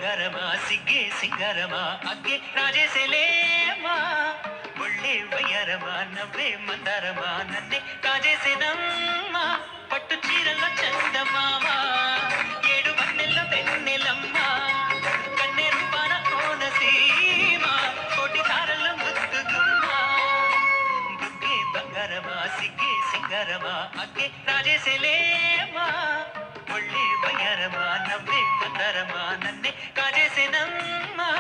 ಬಂಗಾರಮ ಸಿಗ್ಗೆ ಸಿಂಗಾರಮ ಅಗ್ಗೆ ರಾಜೇಸೆಲೇಮ ಒಳ್ಳೆ ವಯ್ಯಾರಮ ನವ್ವೆ ಮಂದಾರಮ ನನ್ನೆ ಕಾಜೇಸೆನಮ್ಮ పట్టు చీరలో చందమామ ఏడు వన్నెల్లో వెన్నెలమ్మ కన్నెరు పాన కోనసీమ కోటి తారల్లో ముద్దుగుమ్మ బుగ్గే బంగారమా సిగ్గే సింగారమా అగ్గే రాజేసెలేమా ఒళ్ళే వయ్యారమా నవ్వే మందారమా నన్నే కాజేసెనమ్మా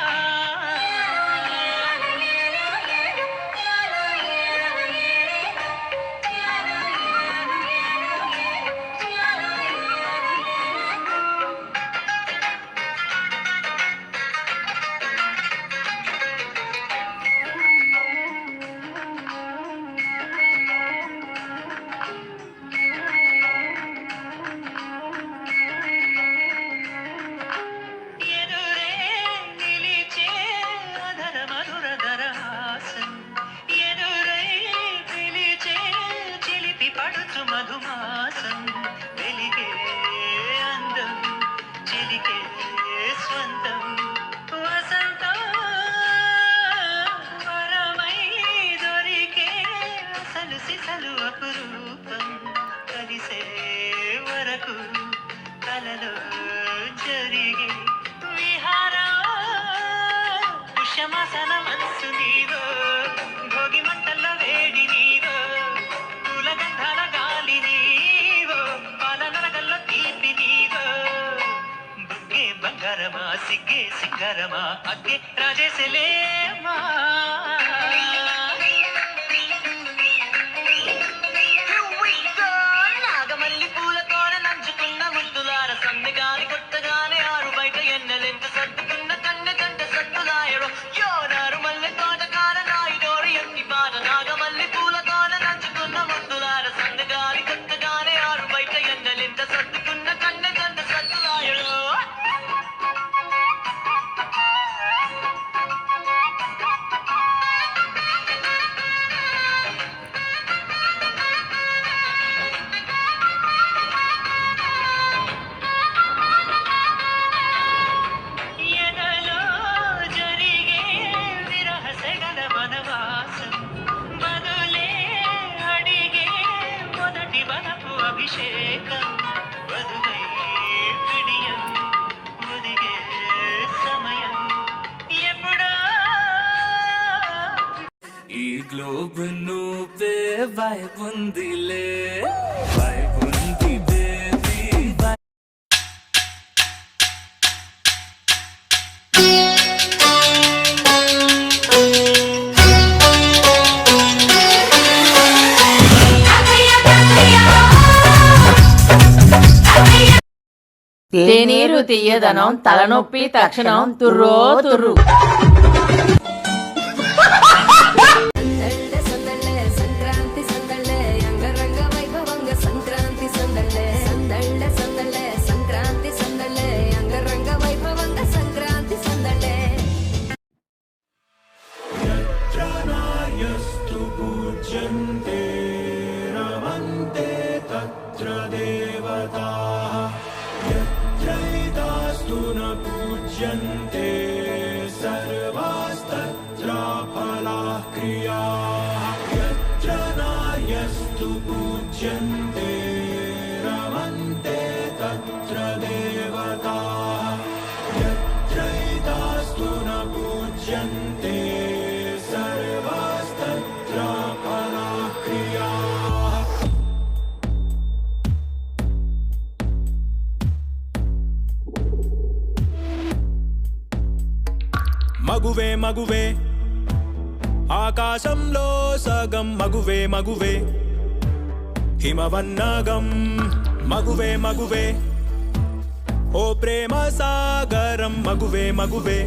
మధుమాసం వెలిగే అందం చిలికే స్వంతం వసంతం వరమై దొరికే అసలు సిసలు అపురూపం కలిసే వరకు కలలో జరిగే విహారం పుష్యమాసన మనసు నీవో భోగి మంటల్లో వేడి నీవో పూల గంధాల గాలి నీవో పాల నరగల్లో తీపి నీవో బుగ్గే బంగారమా సిగ్గే సింగారమా అగ్గే రాజేసెలేమా నాగమల్లి పూలతోన నంచుకున్న ముద్దులార సందగాని కొట్టగానే ఆరు బయట ఎన్నెలెంత సర్దుకున్న కన్నె జంట సత్తులాయడో యోనారు మల్లె తోటకార నాయుడోరు ఎత్తి బాట నాగమల్లి పూలతోన నంచుకున్న ముద్దులార సందగాని కొట్టగానే ఆరు బయట ఎన్నెలెంత సర్దుకున్న కన్నె జంట సత్తులాయడో ఎనలో జరిగే విరహసగల వనవాసం బదులే అడిగే మొదటి వనపు అభిషేకం వధువై విడియం ఒదిగే సమయం ఎప్పుడో ఈ గ్లోబ్ నువ్వే వైబ్ ఉందిలే వైబ్ ఉంది బేబీ తేనీరు తీయదనం తలనొప్పి తక్షణం తుర్రో తుర్రు సంక్రాంతి సందళ్ళే అంగరంగ వైభవంగ సంక్రాంతి సందళ్ళే సందళ్ళే సందళ్ళే సంక్రాంతి సందళ్ళే అంగరంగ వైభవంగ సంక్రాంతి సందళ్ళే యస్తు పూజ్యంతే రమంతే తత్ర దేవతాః యత్రైతాస్తు న పూజ్యంతే సర్వాస్తత్ర ఫలాః క్రియాః యత్ర నార్యస్తు పూజ్యంతే రమంతే తత్ర దేవతాః యత్రైతాస్తు న పూజ్యంతే సర్వాస్తత్ర ఫలాః క్రియాః మగువే మగువే ఆకాశంలో సగం మగువే మగువే హిమవన్నగం మగువే మగువే ఓ ప్రేమ సాగరం మగువే మగువే